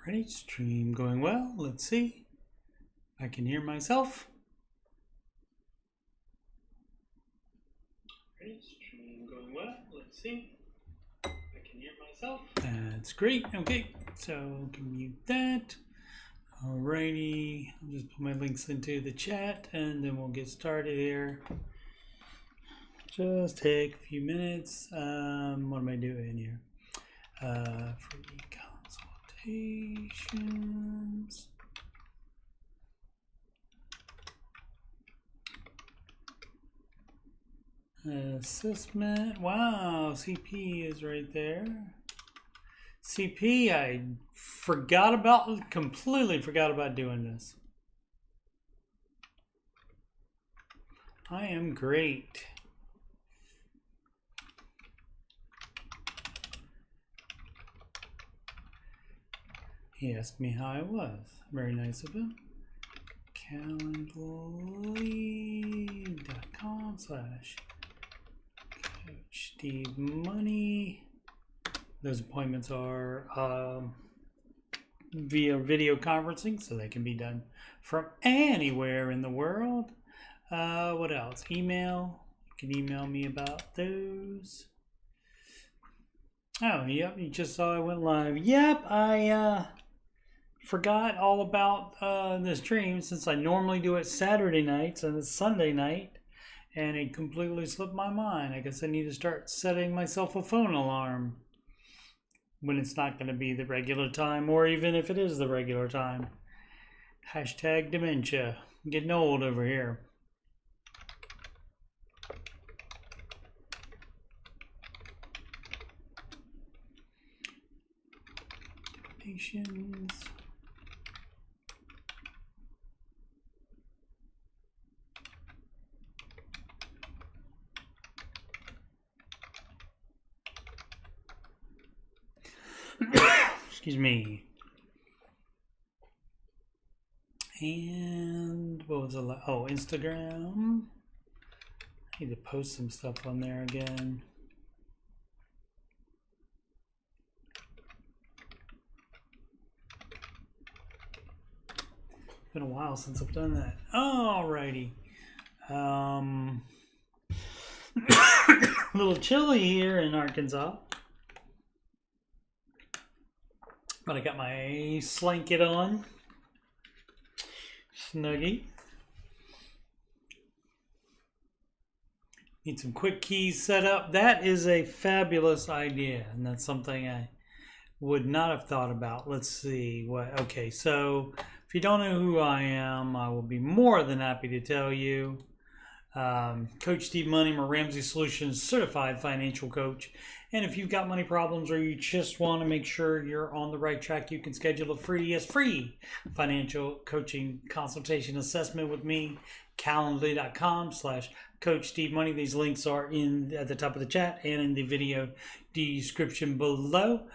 Alrighty, stream going well. Let's see. I can hear myself. Alrighty, stream going well. Let's see. I can hear myself. That's great. Okay, so can mute that. Alrighty, I'll just put my links into the chat and then we'll get started here. Just take a few minutes. What am I doing here? Free consultations. Assessment. Wow, CP is right there. CP, I completely forgot about doing this. I am great. He asked me how I was. Very nice of him. Calendly.com/CoachSteveMoney. Those appointments are via video conferencing, so they can be done from anywhere in the world. What else? Email. You can email me about those. Oh, yep, you just saw I went live. Yep, I forgot all about the stream since I normally do it Saturday nights and it's Sunday night, and it completely slipped my mind. I guess I need to start setting myself a phone alarm when it's not going to be the regular time, or even if it is the regular time. Hashtag dementia. I'm getting old over here. Donations. Excuse me. And what was it? Oh, Instagram. I need to post some stuff on there again. It's been a while since I've done that. Alrighty. A little chilly here in Arkansas. But I got my blanket on. Snuggie. Need some quick keys set up. That is a fabulous idea, and that's something I would not have thought about. Let's see what. Okay, so if you don't know who I am, I will be more than happy to tell you. Coach Steve Money, I'm a Ramsey Solutions certified financial coach. And if you've got money problems or you just want to make sure you're on the right track, you can schedule a free financial coaching consultation assessment with me. Calendly.com/Coach Steve Money. These links are at the top of the chat and in the video description below.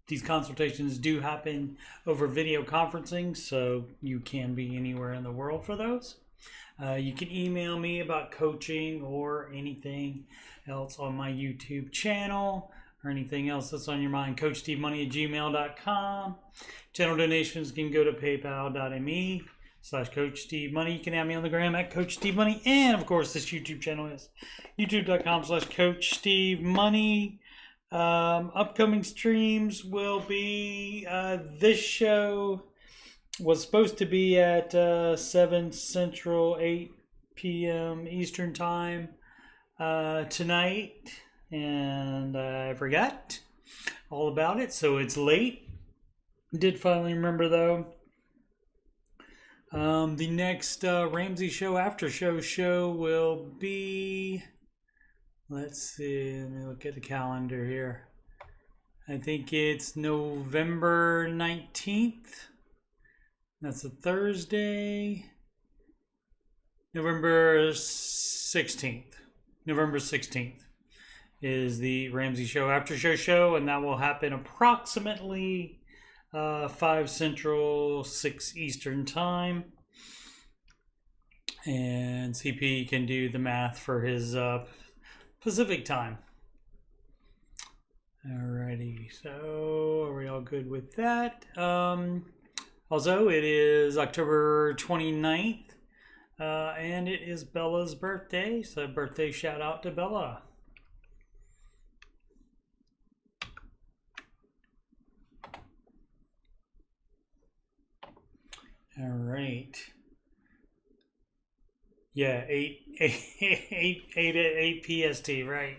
These consultations do happen over video conferencing, so you can be anywhere in the world for those. You can email me about coaching or anything else on my YouTube channel or anything else that's on your mind. CoachSteveMoney@gmail.com. Channel donations can go to paypal.me/CoachSteveMoney. You can add me on the gram at CoachSteveMoney. And of course, this YouTube channel is youtube.com/CoachSteveMoney. Upcoming streams will be this show was supposed to be at 7 Central, 8 p.m. Eastern Time tonight, and I forgot all about it, so it's late. Did finally remember though. The next Ramsey Show after show will be, let's see, let me look at the calendar here. I think it's November 19th. That's a Thursday. November 16th. November 16th is the Ramsey Show after show, and that will happen approximately 5 Central, 6 Eastern Time. And CP can do the math for his Pacific time. Alrighty, so are we all good with that? Also, it is October 29th, and it is Bella's birthday, so birthday shout out to Bella. All right. Yeah, 8 PST, right?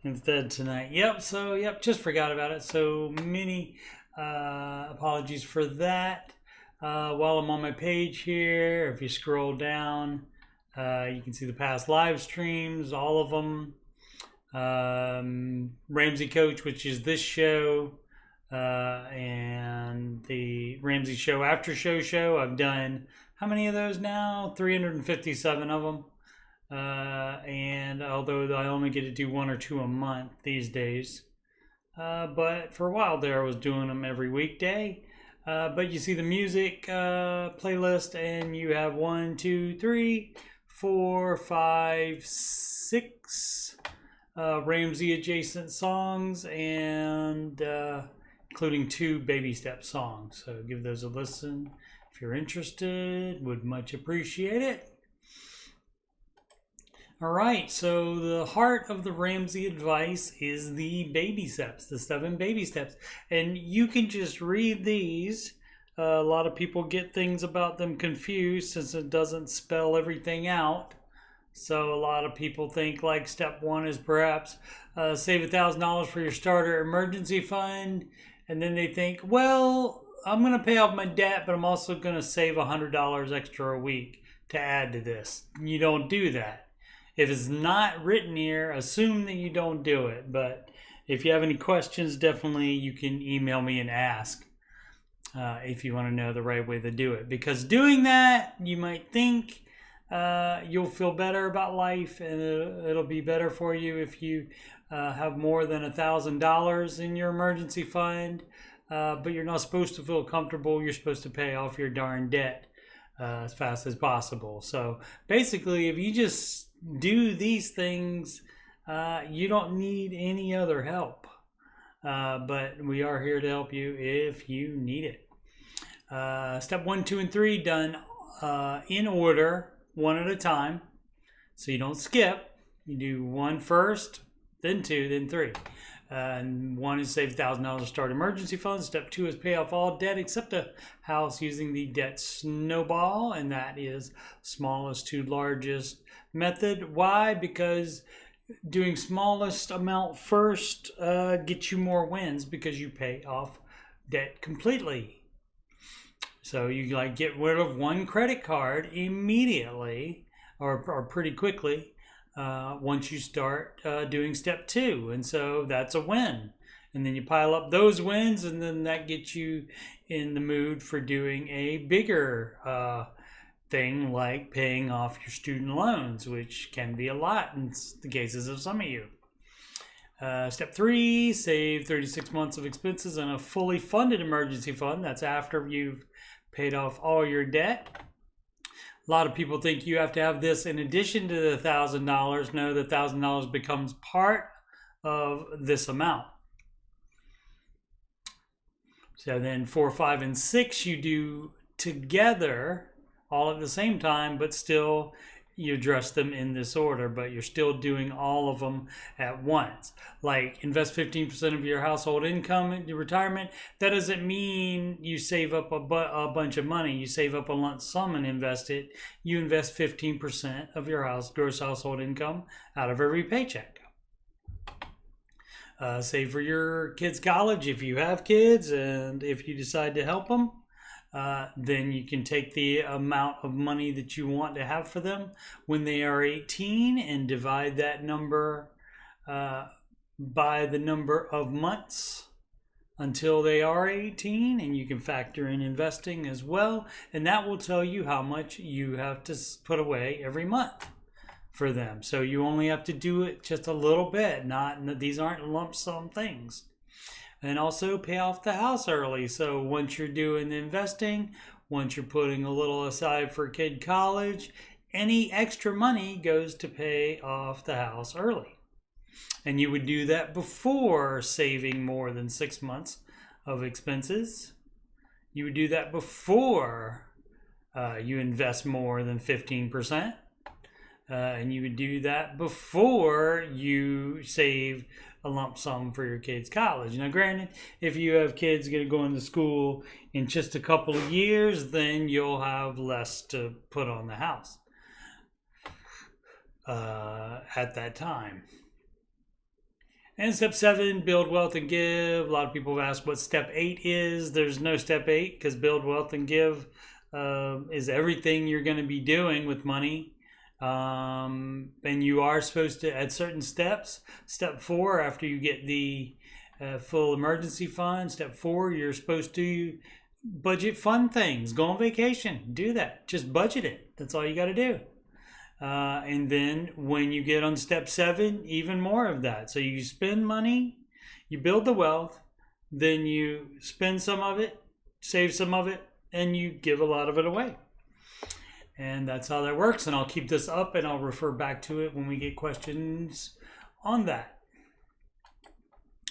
Instead tonight. Yep, so, yep, just forgot about it. So many apologies for that. While I'm on my page here, if you scroll down, you can see the past live streams, all of them. Ramsey Coach, which is this show, and the Ramsey Show After Show. I've done how many of those now? 357 of them. And although I only get to do 1 or 2 a month these days, but for a while there I was doing them every weekday. But you see the music playlist, and you have 1, 2, 3, 4, 5, 6 Ramsey adjacent songs, and including 2 baby step songs. So give those a listen if you're interested. Would much appreciate it. All right, so the heart of the Ramsey advice is the baby steps, the 7 baby steps. And you can just read these. A lot of people get things about them confused since it doesn't spell everything out. So a lot of people think like step 1 is perhaps save $1,000 for your starter emergency fund. And then they think, well, I'm going to pay off my debt, but I'm also going to save $100 extra a week to add to this. You don't do that. If it's not written here, assume that you don't do it. But if you have any questions, definitely you can email me and ask if you want to know the right way to do it. Because doing that, you might think you'll feel better about life, and it'll be better for you if you have more than $1,000 in your emergency fund. But you're not supposed to feel comfortable. You're supposed to pay off your darn debt as fast as possible. So basically, if you just do these things, you don't need any other help. But we are here to help you if you need it. Step 1, 2, and 3 done in order, one at a time. So you don't skip. You do 1 first, then 2, then 3. And 1 is save $1,000 to start emergency fund. Step 2 is pay off all debt except a house using the debt snowball, and that is smallest to largest method. Why? Because doing smallest amount first gets you more wins because you pay off debt completely. So you like get rid of 1 credit card immediately or pretty quickly. Once you start doing step 2, and so that's a win, and then you pile up those wins, and then that gets you in the mood for doing a bigger thing like paying off your student loans, which can be a lot in the cases of some of you. Step 3, save 36 months of expenses in a fully funded emergency fund. That's after you've paid off all your debt. A lot of people think you have to have this in addition to the $1,000. No, the $1,000 becomes part of this amount. So then 4, 5, and 6 you do together all at the same time, but still you address them in this order, but you're still doing all of them at once. Like invest 15% of your household income in your retirement. That doesn't mean you save up a bunch of money. You save up a lump sum and invest it. You invest 15% of your gross household income out of every paycheck. Save for your kids' college if you have kids, and if you decide to help them. Then you can take the amount of money that you want to have for them when they are 18 and divide that number by the number of months until they are 18, and you can factor in investing as well, and that will tell you how much you have to put away every month for them. So you only have to do it just a little bit. These aren't lump sum things. And also pay off the house early. So once you're doing the investing, once you're putting a little aside for kid college, any extra money goes to pay off the house early. And you would do that before saving more than 6 months of expenses. You would do that before you invest more than 15%. And you would do that before you save a lump sum for your kids' college. Now, granted, if you have kids going to go into school in just a couple of years, then you'll have less to put on the house at that time. And step 7, build wealth and give. A lot of people have asked what step 8 is. There's no step 8 because build wealth and give is everything you're going to be doing with money. And you are supposed to, at certain steps, step 4, after you get the full emergency fund, step 4, you're supposed to budget fun things. Go on vacation. Do that. Just budget it. That's all you got to do. And then when you get on step 7, even more of that. So you spend money, you build the wealth, then you spend some of it, save some of it, and you give a lot of it away. And that's how that works. And I'll keep this up and I'll refer back to it when we get questions on that.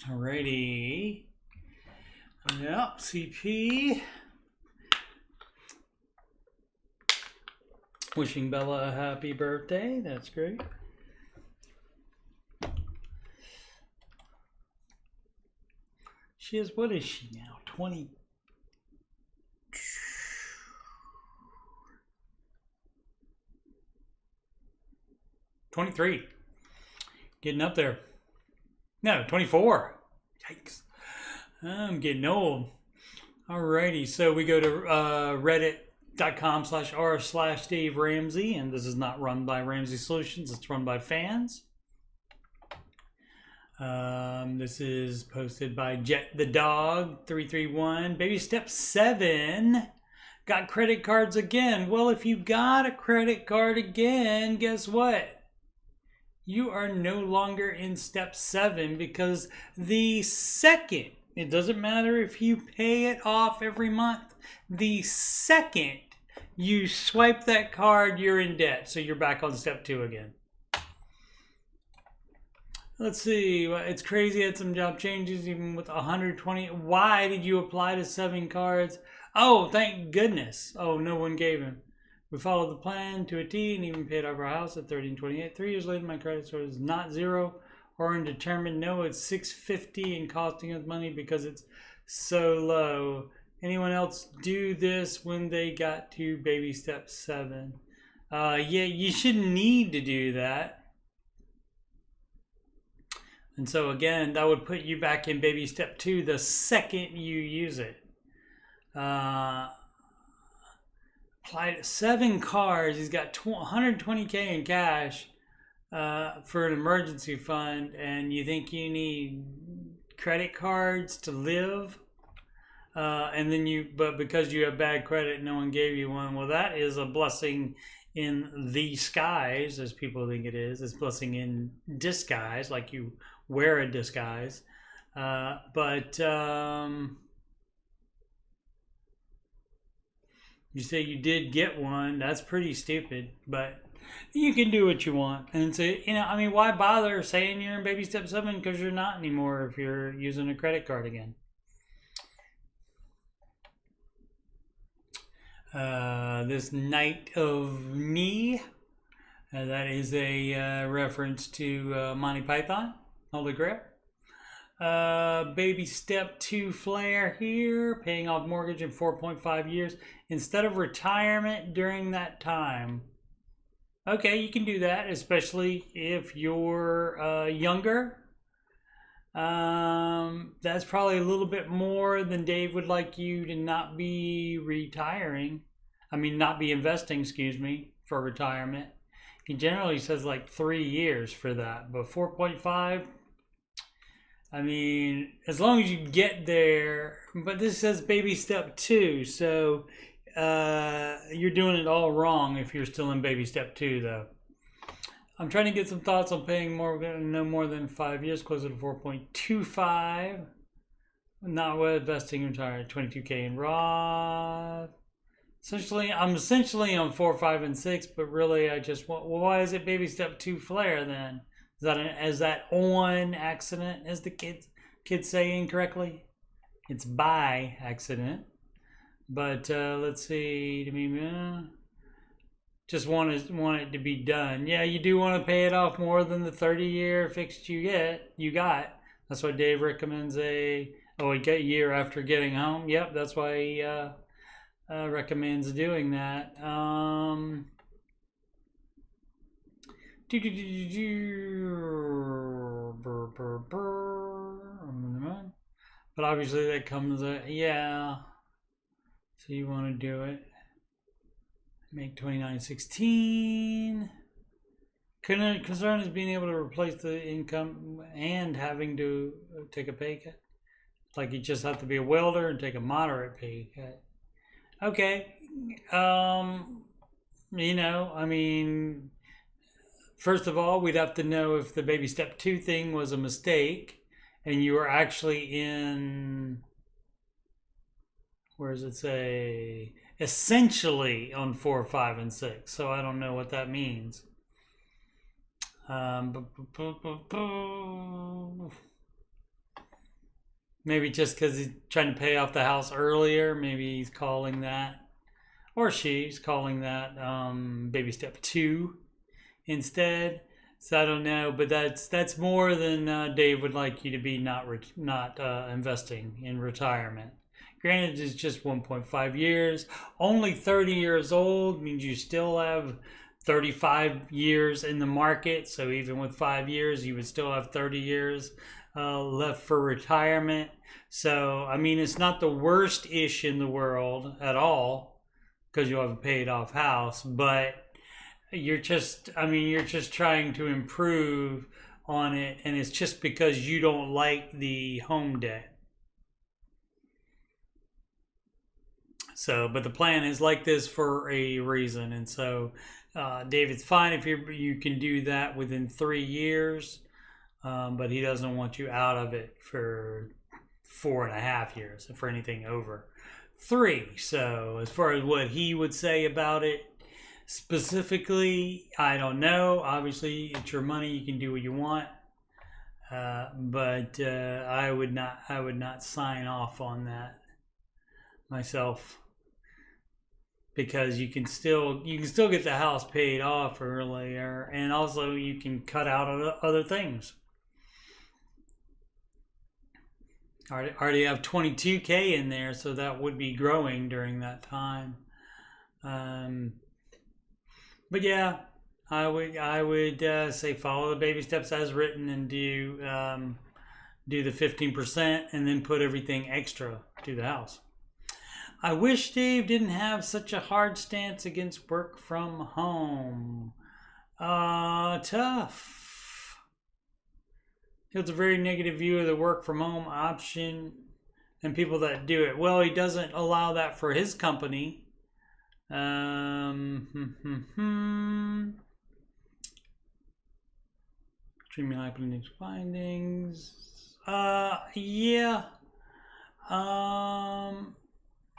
Alrighty. Yeah, CP. Wishing Bella a happy birthday. That's great. She is, what is she now? 20. 23. Getting up there. No, 24. Yikes. I'm getting old. Alrighty, so we go to reddit.com/r/Dave Ramsey, and this is not run by Ramsey Solutions, it's run by fans. This is posted by Jet the Dog 331. Baby step 7. Got credit cards again. Well, if you got a credit card again, guess what? You are no longer in step 7 because the second, it doesn't matter if you pay it off every month, the second you swipe that card, you're in debt. So you're back on step 2 again. Let's see. It's crazy. Had some job changes even with 120. Why did you apply to 7 cards? Oh, thank goodness. Oh, no one gave him. We followed the plan to a T and even paid off our house at 1328. 3 years later, my credit score is not 0 or undetermined. No, it's 650 and costing us money because it's so low. Anyone else do this when they got to baby step 7? Yeah, you shouldn't need to do that. And so again, that would put you back in baby step 2 the second you use it. Applied 7 cards. He's got 120K in cash for an emergency fund, and you think you need credit cards to live, and then but because you have bad credit, no one gave you one. Well, that is a blessing in the skies, as people think it is. It's blessing in disguise, like you wear a disguise, but you say you did get one. That's pretty stupid, but you can do what you want. And so, I mean, why bother saying you're in baby step 7? Because you're not anymore if you're using a credit card again. This Knight of Knee, that is a reference to Monty Python, Holy Grail. Baby step 2 flare here, paying off mortgage in 4.5 years instead of retirement during that time. Okay, you can do that, especially if you're younger. That's probably a little bit more than Dave would like you to not be retiring. I mean, not be investing, excuse me, for retirement. He generally says like 3 years for that, but 4.5, I mean, as long as you get there, but this says baby step 2, so you're doing it all wrong if you're still in baby step 2, though. I'm trying to get some thoughts on paying no more than 5 years, closer to 4.25. Not investing, retired, 22K in Roth. I'm essentially on 4, 5, and 6, but really I just want, well, why is it baby step 2 flare then? Is that on accident, as the kids say incorrectly? It's by accident. But let's see. Just want it to be done. Yeah, you do want to pay it off more than the 30-year fixed you got. That's why Dave recommends he get a year after getting home. Yep, that's why he recommends doing that. But obviously that comes yeah. So you want to do it. Make 2916. Concern is being able to replace the income and having to take a pay cut. Like you just have to be a welder and take a moderate pay cut. Okay. First of all, we'd have to know if the baby step 2 thing was a mistake and you were actually in, where does it say? Essentially on 4, 5, and 6. So I don't know what that means. Maybe just because he's trying to pay off the house earlier, maybe he's calling that, or she's calling that baby step 2 instead. So I don't know, but that's more than Dave would like you to be not investing in retirement. Granted, it's just 1.5 years. Only 30 years old means you still have 35 years in the market. So even with 5 years, you would still have 30 years left for retirement. So, I mean, it's not the worst ish in the world at all because you'll have a paid off house, but you're just trying to improve on it. And it's just because you don't like the home debt. So, but the plan is like this for a reason. And so, David's fine if you can do that within 3 years, but he doesn't want you out of it for 4.5 years, for anything over 3. So, as far as what he would say about it specifically, I don't know. Obviously, it's your money; you can do what you want. But I would not sign off on that myself. Because you can still get the house paid off earlier, and also you can cut out other things. Already have 22K in there, so that would be growing during that time. But yeah, I would say follow the baby steps as written and do the 15% and then put everything extra to the house. I wish Dave didn't have such a hard stance against work from home. Tough. He has a very negative view of the work from home option and people that do it. Well, he doesn't allow that for his company. Streaming hyperlinks findings. Yeah.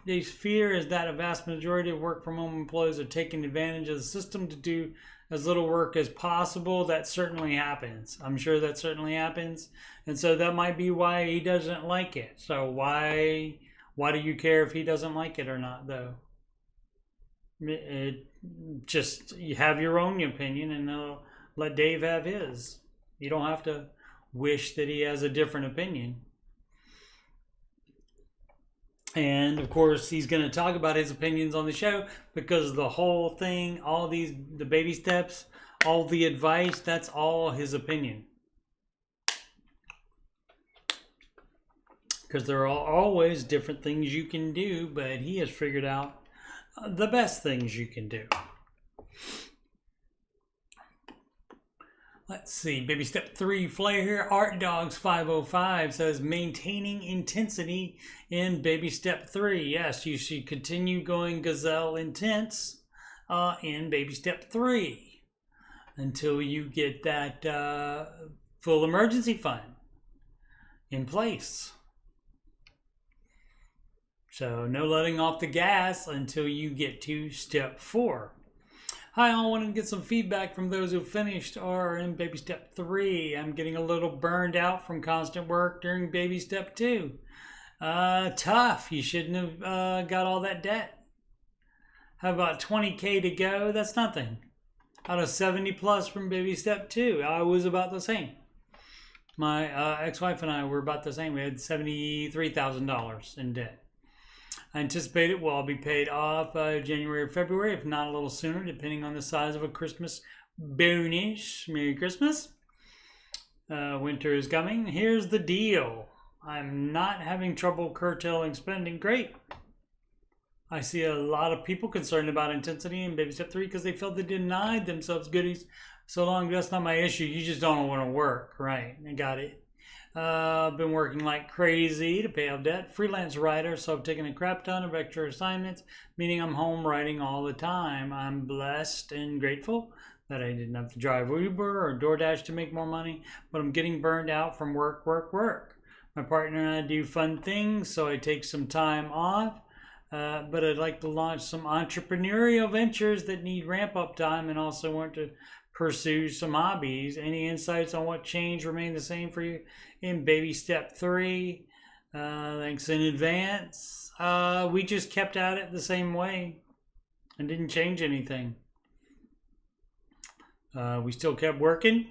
Dave's fear is that a vast majority of work from home employees are taking advantage of the system to do as little work as possible. That certainly happens. I'm sure that certainly happens. And so that might be why he doesn't like it. So why do you care if he doesn't like it or not, though? Just you have your own opinion and let Dave have his. You don't have to wish that he has a different opinion. And of course, he's going to talk about his opinions on the show because the whole thing, the baby steps, all the advice, that's all his opinion. Because there are always different things you can do, but he has figured out the best things you can do. Let's see, baby step 3, Flare here. Art Dogs 505 says maintaining intensity in baby step 3. Yes, you should continue going gazelle intense in baby step 3 until you get that full emergency fund in place. So no letting off the gas until you get to step 4. Hi, I wanted to get some feedback from those who finished or are in baby step 3. I'm getting a little burned out from constant work during baby step 2. Tough. You shouldn't have got all that debt. How about 20K to go? That's nothing. Out of 70 plus from baby step 2, I was about the same. My ex-wife and I were about the same. We had $73,000 in debt. I anticipate it will be paid off January or February, if not a little sooner, depending on the size of a Christmas bonus. Merry Christmas. Winter is coming. Here's the deal. I'm not having trouble curtailing spending. Great. I see a lot of people concerned about intensity in baby step 3 because they felt they denied themselves goodies. So long, that's not my issue. You just don't want to work. Right. I got it. I've been working like crazy to pay off debt. Freelance writer, so I've taken a crap ton of extra assignments, meaning I'm home writing all the time. I'm blessed and grateful that I didn't have to drive Uber or DoorDash to make more money, but I'm getting burned out from work. My partner and I do fun things, so I take some time off, but I'd like to launch some entrepreneurial ventures that need ramp-up time and also want to pursue some hobbies. Any insights on what change remain the same for you in baby step 3? Thanks in advance. We just kept at it the same way and didn't change anything. We still kept working.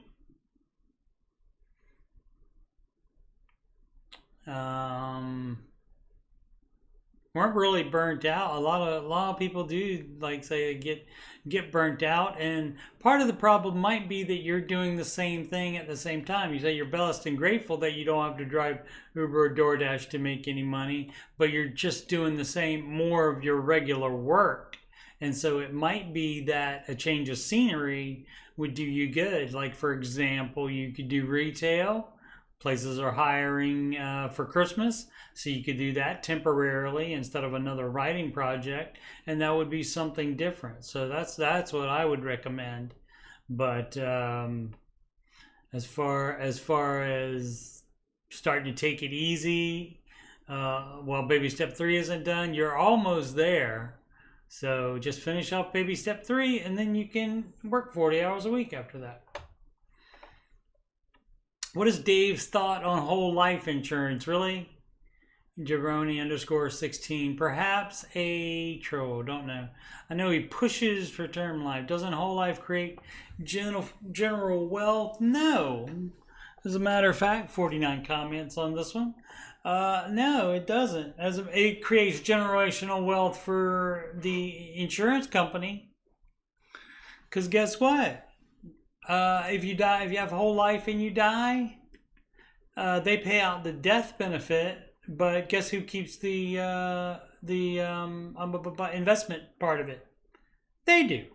Weren't really burnt out. A lot of people do, like, say, get burnt out, and part of the problem might be that you're doing the same thing at the same time. You say you're blessed and grateful that you don't have to drive Uber or DoorDash to make any money, but you're just doing the same, more of your regular work. And so it might be that a change of scenery would do you good. Like, for example, you could do retail. Places are hiring for Christmas, so you could do that temporarily instead of another writing project, and that would be something different. So that's what I would recommend. But as far as starting to take it easy while baby step 3 isn't done, you're almost there. So just finish off baby step 3, and then you can work 40 hours a week after that. What is Dave's thought on whole life insurance? Really? Jabroni_16. Perhaps a troll. Don't know. I know he pushes for term life. Doesn't whole life create general wealth? No. As a matter of fact, 49 comments on this one. No, it doesn't. It creates generational wealth for the insurance company. Because guess what? If you have a whole life and you die, they pay out the death benefit. But guess who keeps the investment part of it? They do.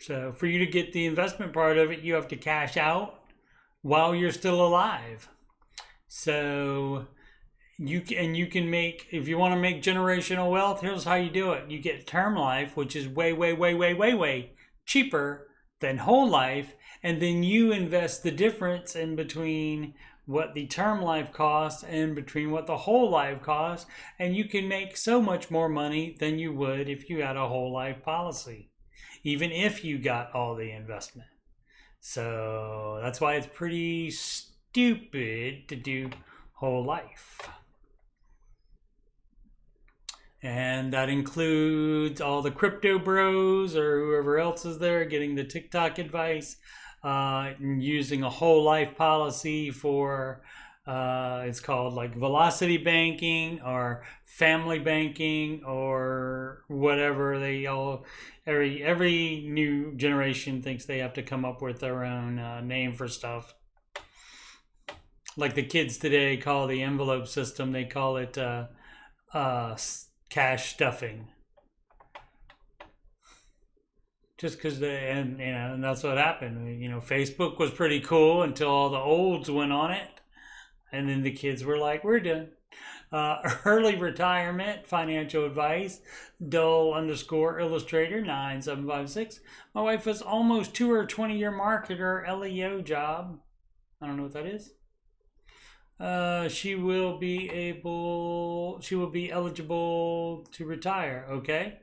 So for you to get the investment part of it, you have to cash out while you're still alive. So you can make, if you want to make generational wealth, here's how you do it. You get term life, which is way cheaper than whole life, and then you invest the difference in between what the term life costs and between what the whole life costs, and you can make so much more money than you would if you had a whole life policy, even if you got all the investment. So that's why it's pretty stupid to do whole life. And that includes all the crypto bros or whoever else is there getting the TikTok advice, using a whole life policy for, it's called like velocity banking or family banking or whatever. They all, every new generation thinks they have to come up with their own name for stuff. Like the kids today call the envelope system, they call it cash stuffing, just because and that's what happened. Facebook was pretty cool until all the olds went on it, and then the kids were like, we're done. Early retirement financial advice, dull_illustrator 9756. My wife was almost to her 20-year mark at her LEO job. I don't know what that is. She will be eligible to retire. Okay.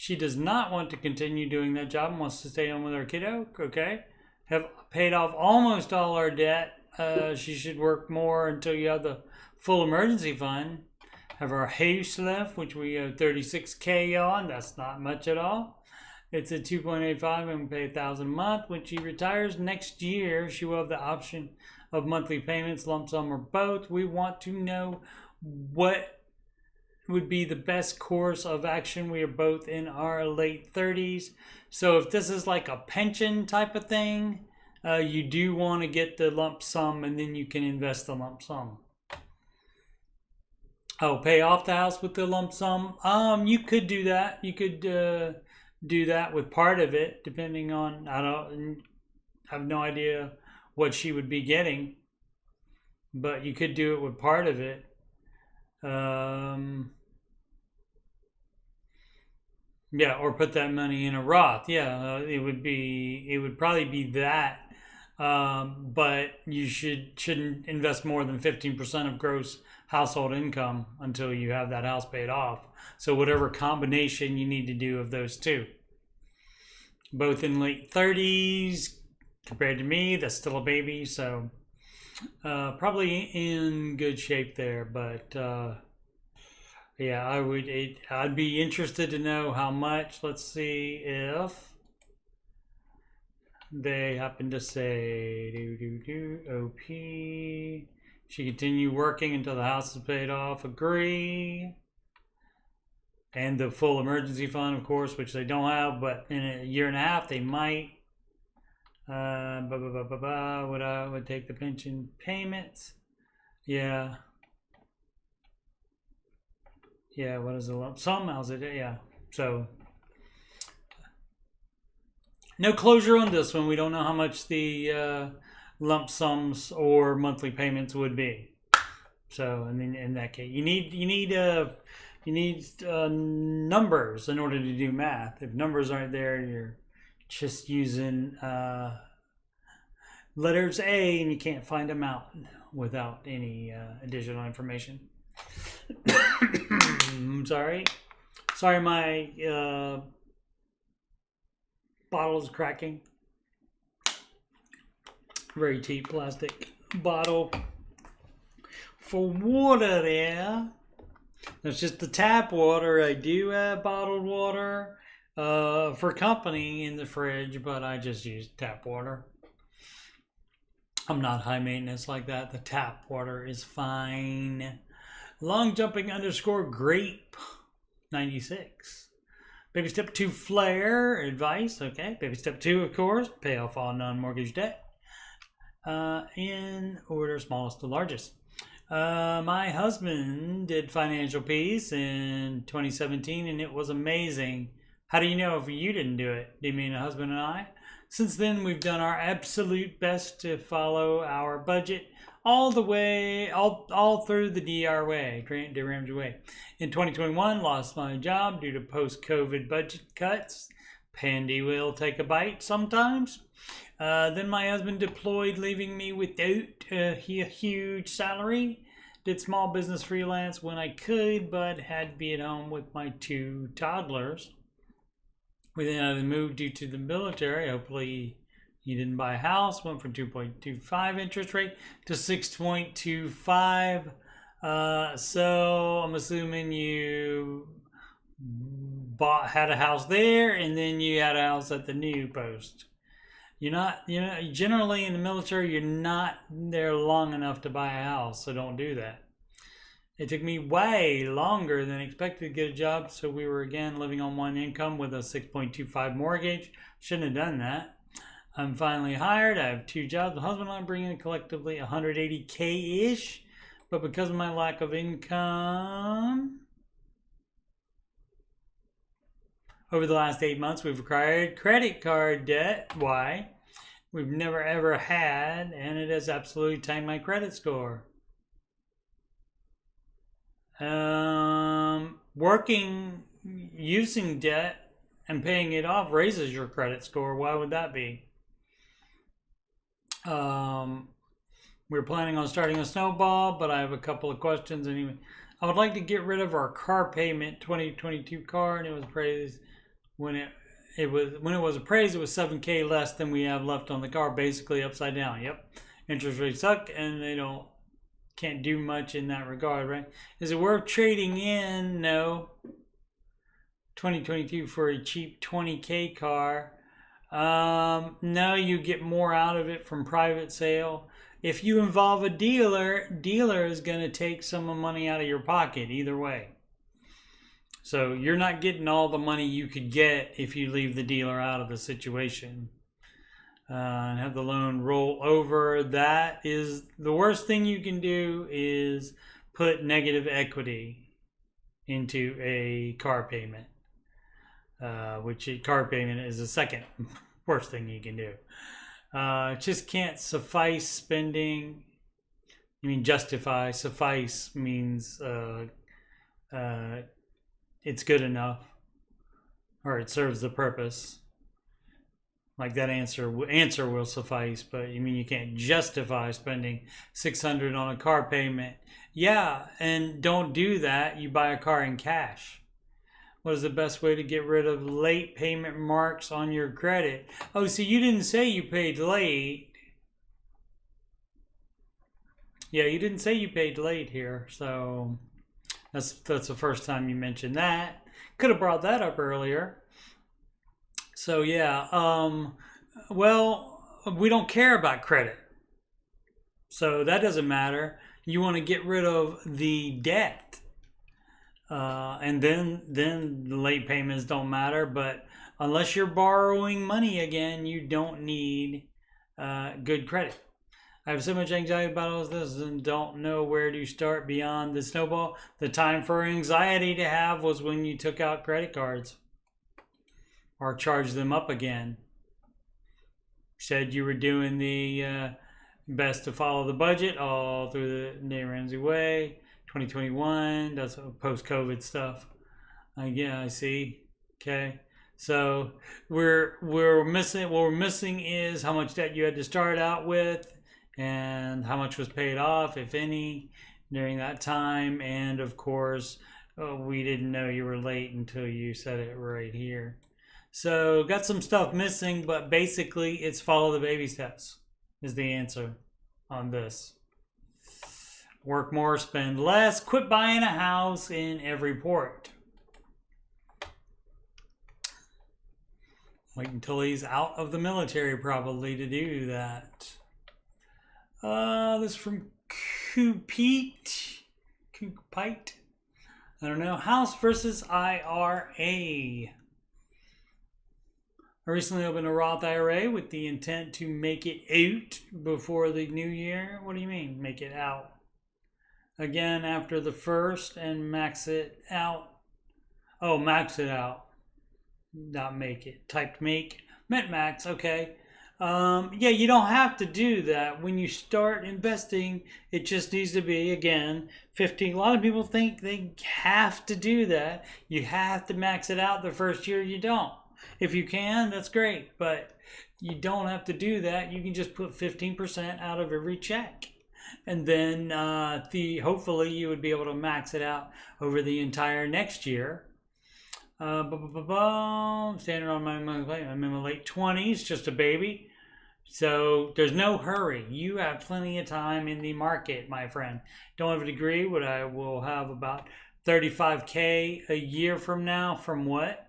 She does not want to continue doing that job and wants to stay home with her kiddo. Okay. Have paid off almost all our debt. She should work more until you have the full emergency fund. Have our house left, which we owe $36K on. That's not much at all. It's at 2.85 and we pay $1,000 a month. When she retires next year, she will have the option of monthly payments, lump sum, or both. We want to know what would be the best course of action. We are both in our late 30s. So if this is like a pension type of thing, you do want to get the lump sum and then you can invest the lump sum. Oh, pay off the house with the lump sum. You could do that. You could do that with part of it, depending on, I have no idea what she would be getting, but you could do it with part of it. Yeah, or put that money in a Roth. Yeah, it would probably be that. But you shouldn't invest more than 15% of gross household income until you have that house paid off. So whatever combination you need to do of those two. Both in late 30s compared to me, that's still a baby, so probably in good shape there. But yeah, I'd be interested to know how much. Let's see if they happen to say OP. She continue working until the house is paid off. Agree. And the full emergency fund, of course, which they don't have, but in a year and a half they might. Would take the pension payments. Yeah. Yeah, what is the lump sum? How's it? Yeah. So no closure on this one. We don't know how much the lump sums or monthly payments would be. So, and then in that case, you need numbers in order to do math. If numbers aren't there, you're just using letters A, and you can't find them out without any additional information. I'm sorry, my bottle is cracking. Very cheap plastic bottle for water there. That's just the tap water. I do have bottled water for company in the fridge, but I just use tap water. I'm not high maintenance like that. The tap water is fine. Long jumping _ grape 96. Baby step 2 flare advice. Okay. Baby step 2, of course, pay off all non-mortgage debt. In order, smallest to largest. My husband did Financial Peace in 2017 and it was amazing. How do you know if you didn't do it? Do you mean a husband and I? Since then, we've done our absolute best to follow our budget all the way, all through the DR way, the Ramsey way. In 2021, lost my job due to post-COVID budget cuts. Pandy will take a bite sometimes. Then my husband deployed, leaving me without a huge salary. Did small business freelance when I could, but had to be at home with my 2 toddlers. We then moved due to the military. Hopefully he didn't buy a house. Went from 2.25 interest rate to 6.25. So I'm assuming you had a house there and then you had a house at the new post. Generally in the military, you're not there long enough to buy a house, so don't do that. It took me way longer than expected to get a job, so we were again living on one income with a 6.25 mortgage. Shouldn't have done that. I'm finally hired. I have 2 jobs. My husband and I bring in collectively 180K-ish, but because of my lack of income, over the last 8 months, we've acquired credit card debt. Why? We've never ever had, and it has absolutely tanked my credit score. Working, using debt, and paying it off raises your credit score. Why would that be? We're planning on starting a snowball, but I have a couple of questions anyway. I would like to get rid of our car payment 2022 car, and it was appraised when it was appraised, it was $7K less than we have left on the car, basically upside down. Yep, interest rates suck, and they can't do much in that regard, right? Is it worth trading in? No. 2022 for a cheap 20K car. No, you get more out of it from private sale. If you involve a dealer is going to take some money out of your pocket either way. So you're not getting all the money you could get if you leave the dealer out of the situation. And have the loan roll over. That is the worst thing you can do, is put negative equity into a car payment, which a car payment is the second worst thing you can do. Just can't suffice spending. You mean justify? Suffice means it's good enough, or it serves the purpose. Like that answer will suffice, but you mean you can't justify spending $600 on a car payment? Yeah, and don't do that. You buy a car in cash. What is the best way to get rid of late payment marks on your credit? Oh, so you didn't say you paid late. Yeah, you didn't say you paid late here, so that's the first time you mentioned that. Could have brought that up earlier. So yeah, well, we don't care about credit, so that doesn't matter. You want to get rid of the debt, and then the late payments don't matter. But unless you're borrowing money again, you don't need good credit. I have so much anxiety about all this and don't know where to start beyond the snowball. The time for anxiety to have was when you took out credit cards or charge them up again. Said you were doing the best to follow the budget all through the Dave Ramsey way. 2021, that's post-COVID stuff. Yeah, I see. Okay, so we're missing. What we're missing is how much debt you had to start out with, and how much was paid off, if any, during that time. And of course, we didn't know you were late until you said it right here. So got some stuff missing, but basically it's follow the baby steps is the answer on this. Work more, spend less, quit buying a house in every port. Wait until he's out of the military probably to do that. This is from Coopite. I don't know. House versus IRA. I recently opened a Roth IRA with the intent to make it out before the new year. What do you mean, make it out? Again, after the first, and max it out. Oh, max it out. Not make it. Typed make. Meant max. Okay. Yeah, you don't have to do that. When you start investing, it just needs to be, again, 15. A lot of people think they have to do that. You have to max it out the first year. You don't. If you can, that's great, but you don't have to do that. You can just put 15% out of every check, and then hopefully you would be able to max it out over the entire next year. Standing on I'm in my late 20s, just a baby, so there's no hurry. You have plenty of time in the market, my friend. Don't have a degree, but I will have about 35K a year from now. From what?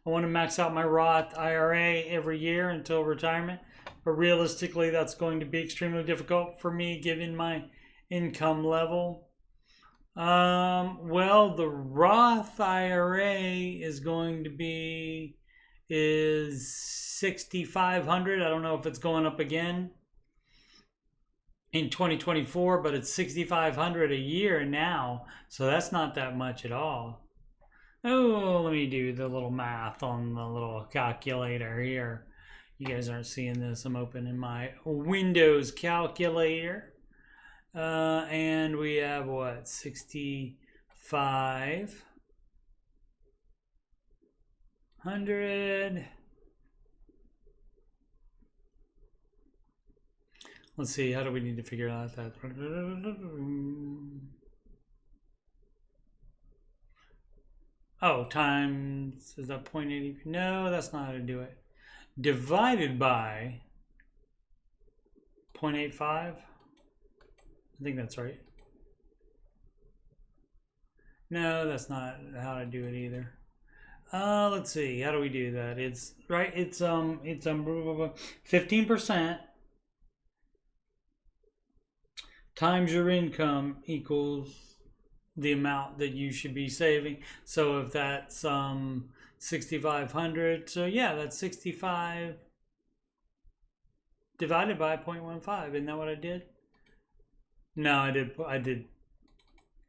I want to max out my Roth IRA every year until retirement, but realistically that's going to be extremely difficult for me given my income level. Well, the Roth IRA is going to be $6,500. I don't know if it's going up again in 2024, but it's $6,500 a year now, so that's not that much at all. Oh, let me do the little math on the little calculator here. You guys aren't seeing this. I'm opening my Windows calculator. And we have what? 6,500. Let's see, how do we need to figure out that? Oh, times, is that 0.80? No, that's not how to do it. Divided by 0.85. I think that's right. No, that's not how to do it either. Let's see. How do we do that? It's right. It's 15% times your income equals the amount that you should be saving. So if that's 6,500, so yeah, that's 65 divided by 0.15. Isn't that what I did? No, I did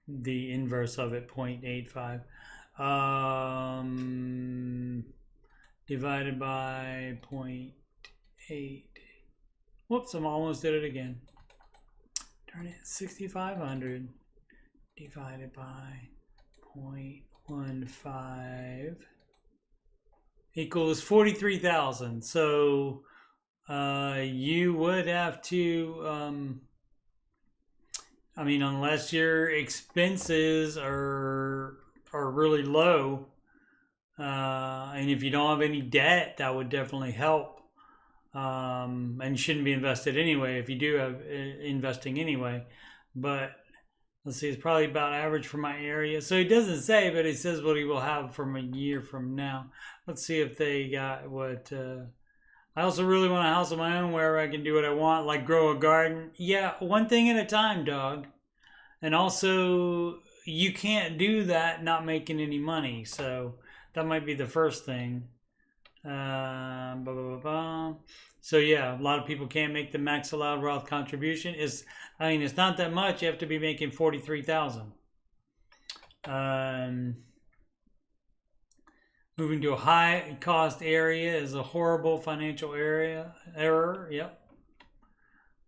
the inverse of it, 0.85. Divided by 0.8. Whoops, I almost did it again. Darn it, 6,500 divided by 0.15 equals 43,000. So you would have to, I mean, unless your expenses are really low, and if you don't have any debt, that would definitely help. And you shouldn't be invested anyway if you do have investing anyway. But let's see, it's probably about average for my area. So it doesn't say, but it says what he will have from a year from now. Let's see if they got what. I also really want a house of my own where I can do what I want, like grow a garden. Yeah, one thing at a time, dog. And also, you can't do that not making any money. So that might be the first thing. So yeah, a lot of people can't make the max allowed Roth contribution. I mean, it's not that much. You have to be making 43,000. Moving to a high cost area is a horrible financial error. Yep.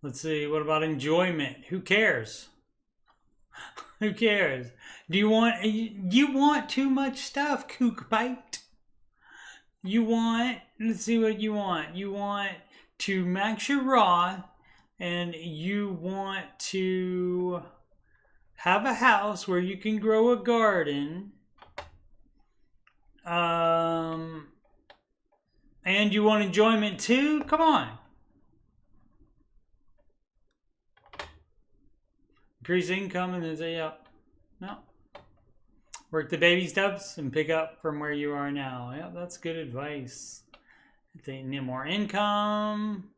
Let's see. What about enjoyment? Who cares? Who cares? Do you want too much stuff, kook bite? Let's see what you want. You want to max your Roth, and you want to have a house where you can grow a garden. And you want enjoyment too? Come on. Increase income and then say, yep. No. Work the baby steps and pick up from where you are now. Yeah, that's good advice. If they need more income.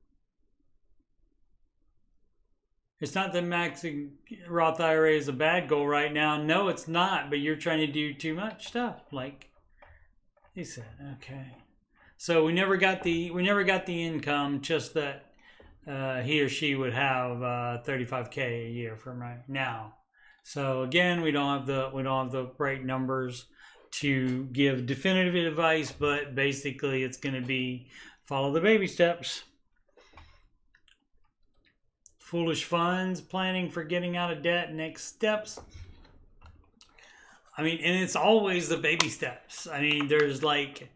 It's not that maxing Roth IRA is a bad goal right now. No, it's not. But you're trying to do too much stuff. Like he said, okay. So we never got the income. Just that he or she would have $35K a year from right now. So again, we don't have the right numbers to give definitive advice, but basically it's going to be follow the baby steps. Foolish funds, planning for getting out of debt, next steps. I mean, and it's always the baby steps. I mean, there's like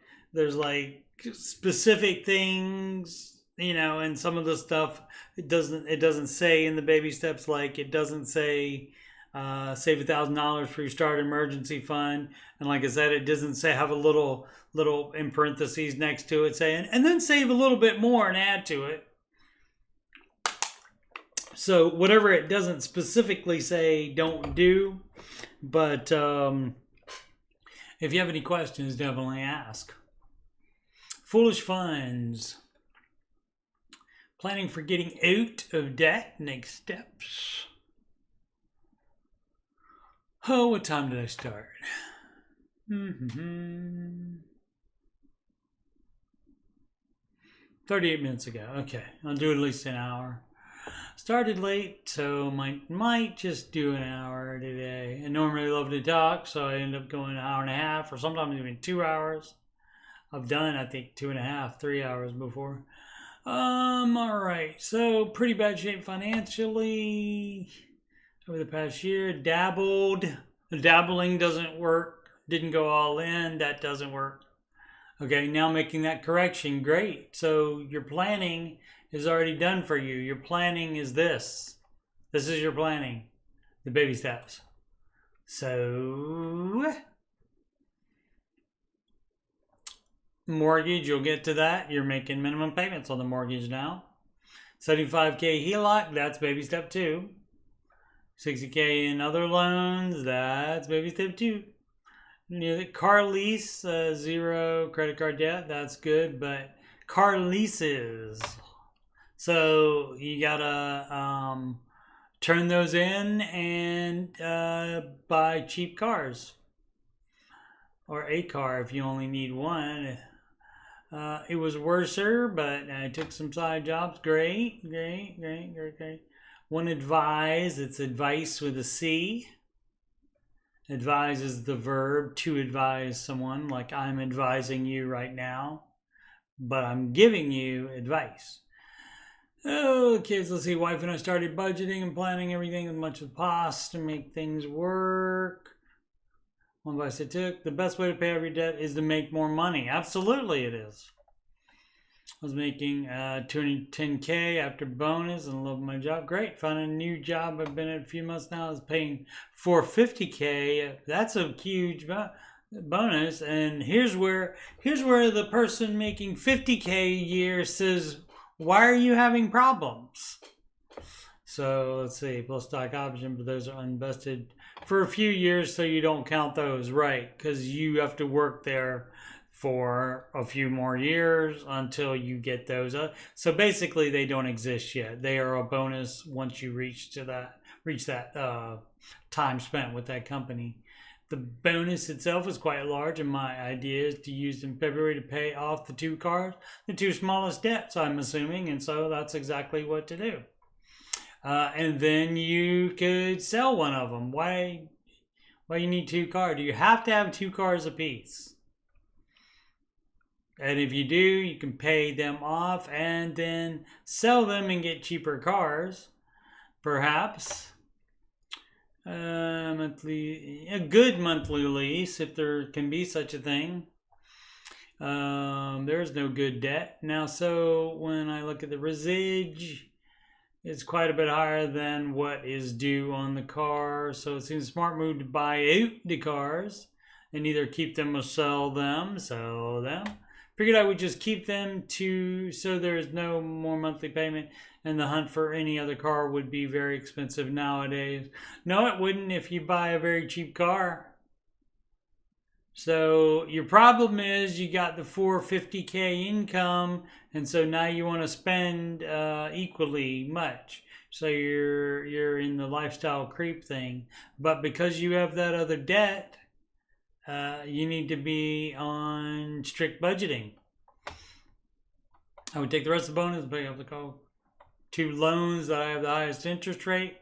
specific things, you know, and some of the stuff it doesn't say in the baby steps. Like it doesn't say save $1,000 for your start emergency fund, and like I said, it doesn't say have a little in parentheses next to it saying and then save a little bit more and add to it. So whatever it doesn't specifically say, don't do. But if you have any questions, definitely ask. Foolish funds. Planning for getting out of debt. Next steps. Oh, what time did I start? 38 minutes ago. Okay, I'll do at least an hour. Started late, so might just do an hour today. I normally love to talk, so I end up going an hour and a half, or sometimes even 2 hours. I've done, I think, 2.5, 3 hours before. All right. So pretty bad shape financially over the past year. Dabbled. Dabbling doesn't work. Didn't go all in. That doesn't work. Okay, now making that correction. Great. So your planning is already done for you. Your planning is this. This is your planning. The baby steps. So Mortgage, you'll get to that. You're making minimum payments on the mortgage now. 75K HELOC, that's baby step 2. 60K in other loans, that's baby step 2. Car lease, 0 credit card debt, that's good, but car leases. So you gotta turn those in and buy cheap cars. Or a car if you only need one. It was worser, but I took some side jobs. Great. One advise, it's advice with a C. Advise is the verb to advise someone, like I'm advising you right now, but I'm giving you advice. Oh, kids, let's see. Wife and I started budgeting and planning everything as much as possible to make things work. One advice I took, the best way to pay off your debt is to make more money. Absolutely it is. I was making 210K after bonus and love my job. Great. Found a new job. I've been at a few months now. I was paying 450K. That's a huge bonus. And here's where the person making 50K a year says, why are you having problems? So let's see, plus stock option, but those are unvested for a few years, so you don't count those, right? Because you have to work there for a few more years until you get those. So basically, they don't exist yet. They are a bonus once you reach that time spent with that company. The bonus itself is quite large, and my idea is to use in February to pay off the 2 cars, the 2 smallest debts, I'm assuming, and so that's exactly what to do. And then you could sell one of them. Why you need 2 cars? Do you have to have 2 cars apiece? And if you do, you can pay them off and then sell them and get cheaper cars, perhaps. A good monthly lease, if there can be such a thing. There's no good debt. Now, so when I look at the residue, it's quite a bit higher than what is due on the car. So it seems a smart move to buy out the cars and either keep them or sell them. Figured I would just keep them so there's no more monthly payment, and the hunt for any other car would be very expensive nowadays. No, it wouldn't if you buy a very cheap car. So your problem is you got the 450K income, and so now you want to spend equally much. So you're in the lifestyle creep thing. But because you have that other debt, you need to be on strict budgeting. I would take the rest of the bonus and pay off the car. 2 loans that I have the highest interest rate.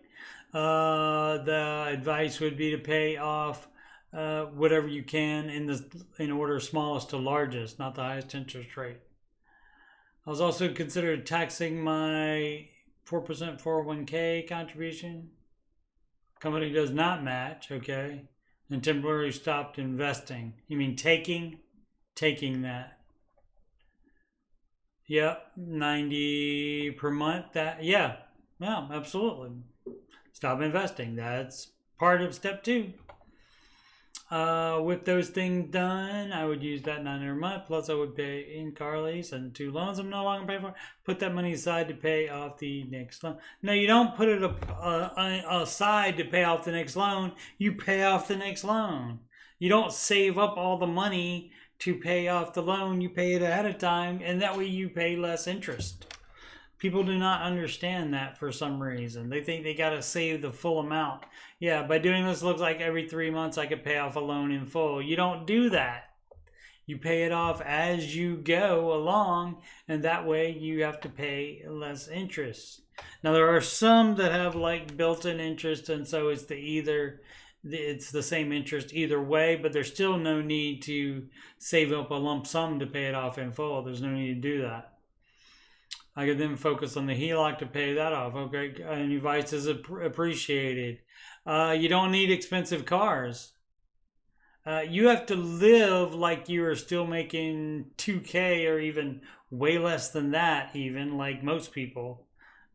The advice would be to pay off whatever you can in order smallest to largest, not the highest interest rate. I was also considered taxing my 4% 401k contribution. Company does not match, okay? And temporarily stopped investing. You mean taking that? Yep, 90 per month. Yeah, absolutely. Stop investing. That's part of step 2. With those things done, I would use that $900 a month. Plus, I would pay in car lease and 2 loans I'm no longer paying for. Put that money aside to pay off the next loan. No, you don't put it aside to pay off the next loan. You pay off the next loan. You don't save up all the money to pay off the loan. You pay it ahead of time, and that way you pay less interest. People do not understand that for some reason. They think they got to save the full amount. Yeah, by doing this, it looks like every 3 months I could pay off a loan in full. You don't do that. You pay it off as you go along, and that way you have to pay less interest. Now, there are some that have like built-in interest, and so it's the same interest either way, but there's still no need to save up a lump sum to pay it off in full. There's no need to do that. I could then focus on the HELOC to pay that off. Okay, and advice is appreciated. You don't need expensive cars. You have to live like you are still making 2K or even way less than that, even like most people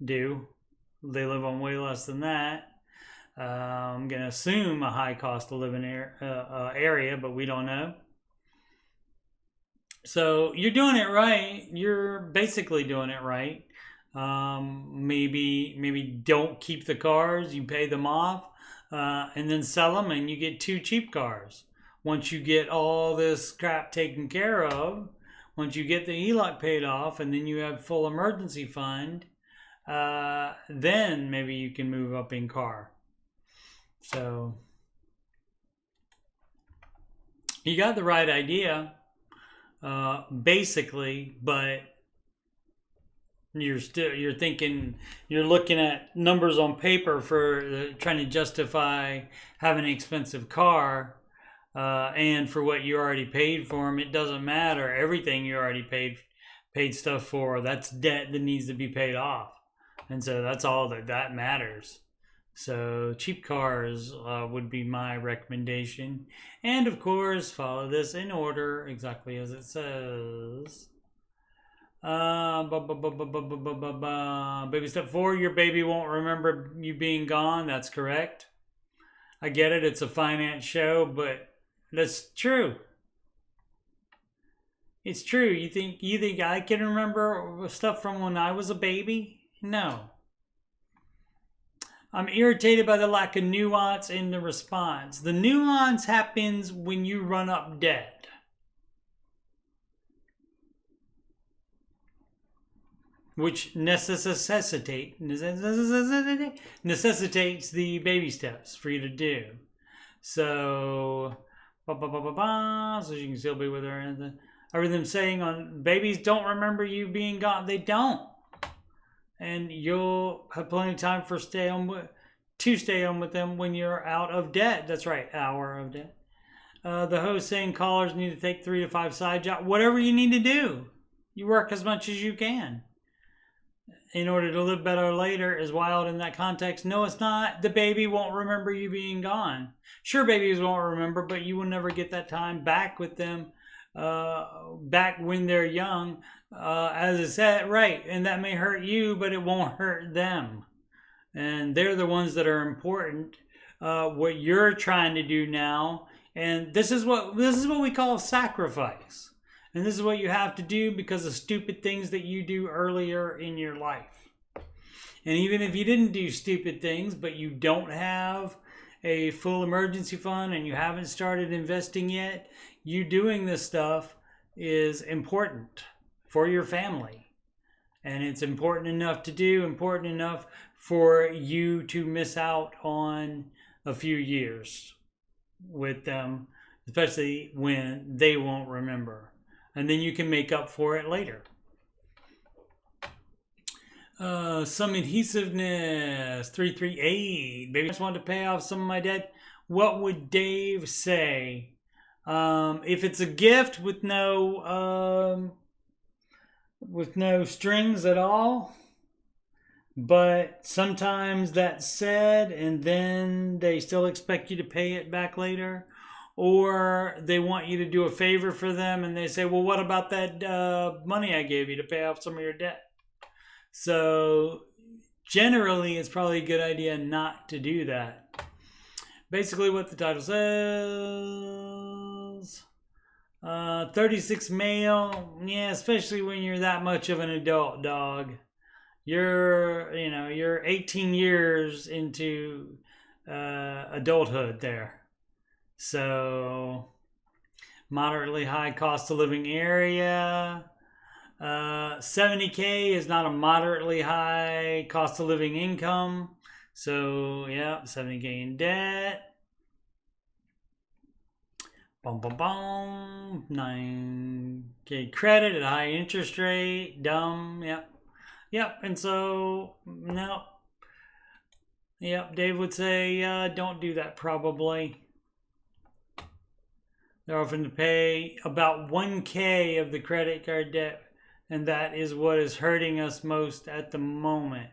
do. They live on way less than that. I'm going to assume a high cost of living area, but we don't know. So you're doing it right. You're basically doing it right. Maybe don't keep the cars. You pay them off, and then sell them, and you get 2 cheap cars. Once you get all this crap taken care of, once you get the HELOC paid off, and then you have full emergency fund, then maybe you can move up in car. So you got the right idea, basically, but you're looking at numbers on paper for trying to justify having an expensive car, and for what you already paid for them. It doesn't matter. Everything you already paid stuff for, that's debt that needs to be paid off, and so that's all that matters. So cheap cars would be my recommendation, and of course follow this in order exactly as it says. Baby step 4, your baby won't remember you being gone. That's correct. I get it. It's a finance show, but that's true. It's true. You think I can remember stuff from when I was a baby? No. I'm irritated by the lack of nuance in the response. The nuance happens when you run up debt, which necessitates the baby steps for you to do. So, so you can still be with her. Are them saying on babies don't remember you being gone? They don't, and you'll have plenty of time to stay home with them when you're out of debt. That's right, hour of debt. The host saying callers need to take 3 to 5 side jobs. Whatever you need to do, you work as much as you can in order to live better later is wild in that context. No, it's not. The baby won't remember you being gone. Sure, babies won't remember, but you will never get that time back with them, back when they're young. As I said, right, and that may hurt you, but it won't hurt them. And they're the ones that are important. What you're trying to do now, and this is what we call sacrifice. And this is what you have to do because of stupid things that you do earlier in your life. And even if you didn't do stupid things, but you don't have a full emergency fund and you haven't started investing yet, you doing this stuff is important for your family. And it's important enough to do, important enough for you to miss out on a few years with them, especially when they won't remember. And then you can make up for it later. Some adhesiveness, 338. Baby, I just wanted to pay off some of my debt. What would Dave say? If it's a gift with no strings at all, but sometimes that's said and then they still expect you to pay it back later. Or they want you to do a favor for them and they say, well, what about that money I gave you to pay off some of your debt? So generally, it's probably a good idea not to do that. Basically what the title says, 36 male, yeah, especially when you're that much of an adult, dog. You're 18 years into adulthood there. So, moderately high cost of living area. 70K is not a moderately high cost of living income. So, yeah, 70K in debt. 9K credit at a high interest rate. Dumb. Yep. And so, no. Yep, Dave would say, don't do that probably. They're offering to pay about 1K of the credit card debt, and that is what is hurting us most at the moment.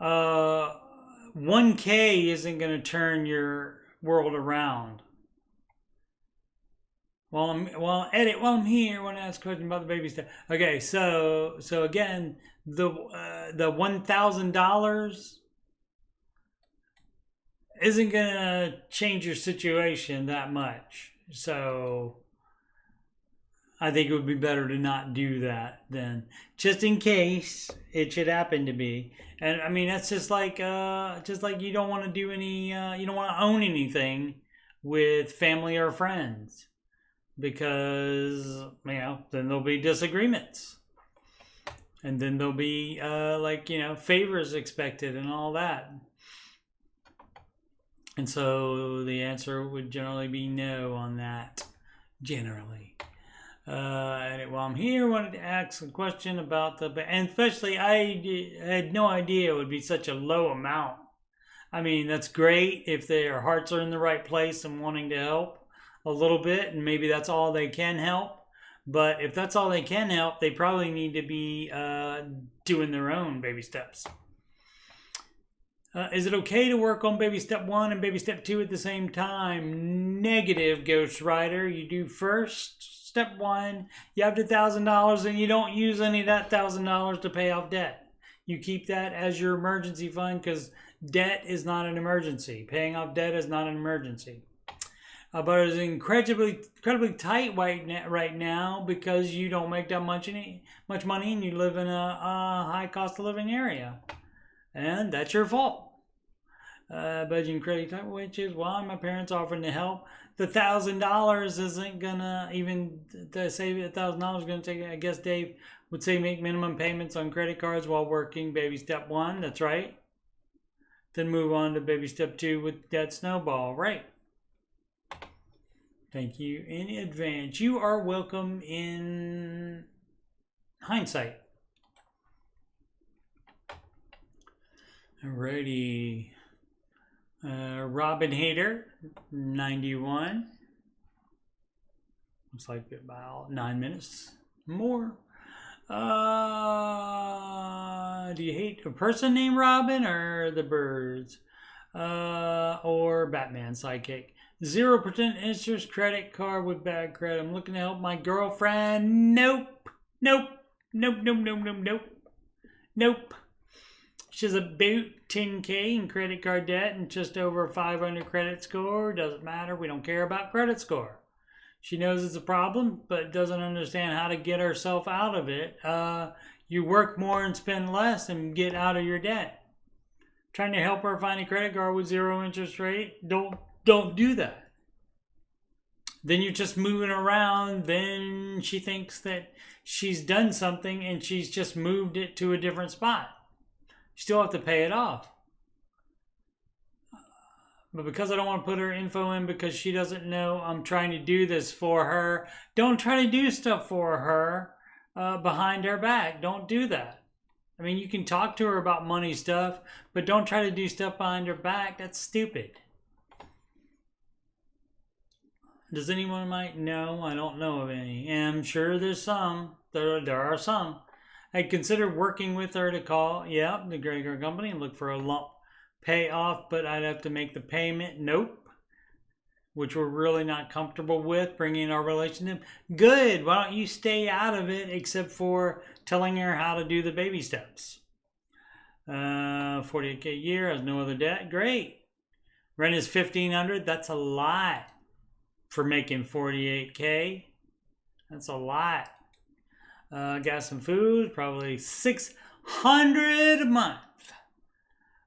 1K isn't going to turn your world around. While I'm here, I want to ask a question about the baby stuff. Okay, so again, the $1,000 isn't gonna change your situation that much. So I think it would be better to not do that then, just in case it should happen to be. And I mean, that's just like you don't want to do any, you don't want to own anything with family or friends, because then there'll be disagreements, and then there'll be favors expected and all that. And so the answer would generally be no on that, generally. And while I'm here, I wanted to ask a question about and especially I had no idea it would be such a low amount. I mean, that's great if their hearts are in the right place and wanting to help a little bit, and maybe that's all they can help. But if that's all they can help, they probably need to be doing their own baby steps. Is it okay to work on baby step 1 and baby step 2 at the same time? Negative, Ghost Rider. You do first step 1, you have the $1,000, and you don't use any of that $1,000 to pay off debt. You keep that as your emergency fund, because debt is not an emergency. Paying off debt is not an emergency. But it's incredibly tight right now because you don't make that much money and you live in a high cost of living area. And that's your fault. Budgeting credit tight, which is why my parents offering to help. The $1,000 isn't gonna, even to save $1,000 is gonna take, I guess Dave would say, make minimum payments on credit cards while working. Baby step 1, that's right. Then move on to baby step 2 with debt snowball, right? Thank you in advance. You are welcome in hindsight. Alrighty. Robin Hader, 91. Looks like about 9 minutes more. Do you hate a person named Robin or the birds? Or Batman sidekick? 0% interest credit card with bad credit. I'm looking to help my girlfriend. Nope. She has about 10K in credit card debt and just over 500 credit score. Doesn't matter. We don't care about credit score. She knows it's a problem, but doesn't understand how to get herself out of it. You work more and spend less and get out of your debt. Trying to help her find a credit card with 0 interest rate. Don't do that. Then you're just moving around. Then she thinks that she's done something and she's just moved it to a different spot. You still have to pay it off. But because I don't want to put her info in because she doesn't know I'm trying to do this for her, don't try to do stuff for her behind her back. Don't do that. I mean, you can talk to her about money stuff, but don't try to do stuff behind her back. That's stupid. Does anyone might know? I don't know of any. And I'm sure there's some. There are some. I'd consider working with her to call, the credit card company and look for a lump payoff, but I'd have to make the payment. Nope. Which we're really not comfortable with, bringing our relationship. Good. Why don't you stay out of it except for telling her how to do the baby steps? 48K a year, has no other debt. Great. Rent is $1,500. That's a lot for making 48K. That's a lot. Gas and food, probably $600 a month.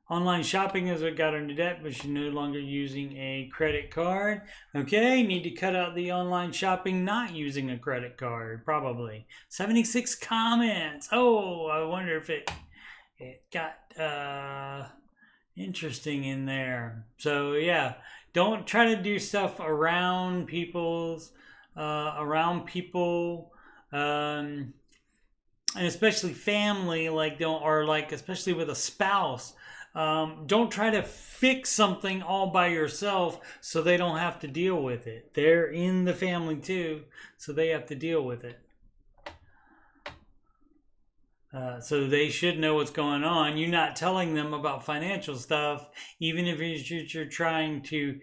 Online shopping is what got her into debt, but she's no longer using a credit card. Okay, need to cut out the online shopping not using a credit card, probably. 76 comments. Oh, I wonder if it got interesting in there. So yeah, don't try to do stuff around people, and especially family, especially with a spouse. Don't try to fix something all by yourself so they don't have to deal with it. They're in the family too, so they have to deal with it. So they should know what's going on. You're not telling them about financial stuff, even if you're trying to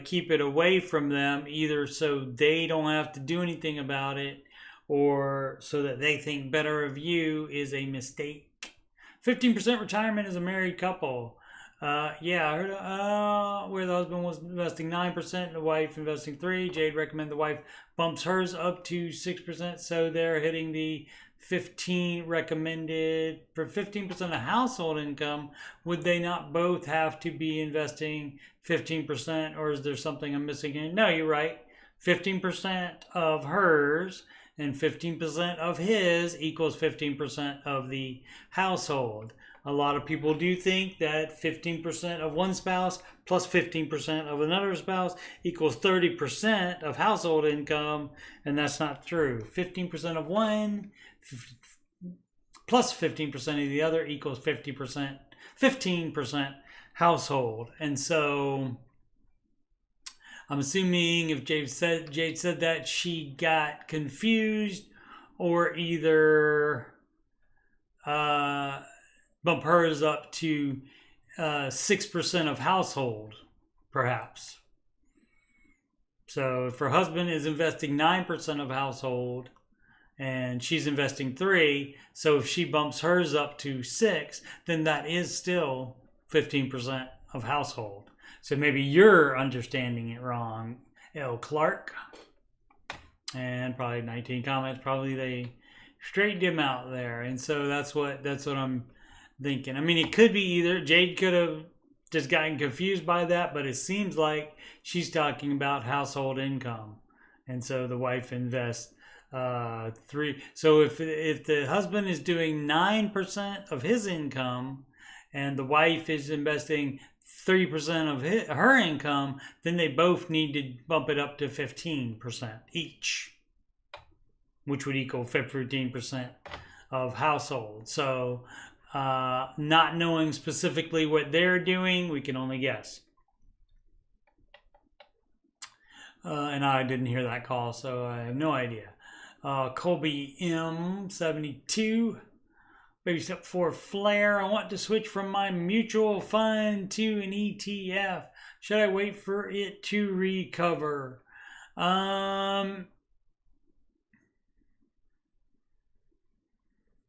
keep it away from them, either so they don't have to do anything about it or so that they think better of you, is a mistake. 15% retirement as a married couple. Yeah, I heard where the husband was investing 9%, the wife investing 3%. Jade recommended the wife bumps hers up to 6%, so they're hitting the 15 recommended for 15% of household income. Would they not both have to be investing 15%, or is there something I'm missing here? No, you're right. 15% of hers and 15% of his equals 15% of the household. A lot of people do think that 15% of one spouse plus 15% of another spouse equals 30% of household income, and that's not true. 15% of one plus 15% of the other equals 15% household. And so I'm assuming if Jade said that, she got confused, or either bump hers up to 6% of household, perhaps. So if her husband is investing 9% of household and she's investing 3%, so if she bumps hers up to 6%, then that is still 15% of household. So maybe you're understanding it wrong, L. Clark. And probably 19 comments. Probably they straightened him out there, and so that's what I'm thinking. I mean, it could be either. Jade could have just gotten confused by that, but it seems like she's talking about household income, and so the wife invests 3%. So if the husband is doing 9% of his income, and the wife is investing 30% of her income, then they both need to bump it up to 15% each, which would equal 15% of household. So not knowing specifically what they're doing, we can only guess. And I didn't hear that call, so I have no idea. Colby M72. Baby step 4, Flare. I want to switch from my mutual fund to an ETF. Should I wait for it to recover?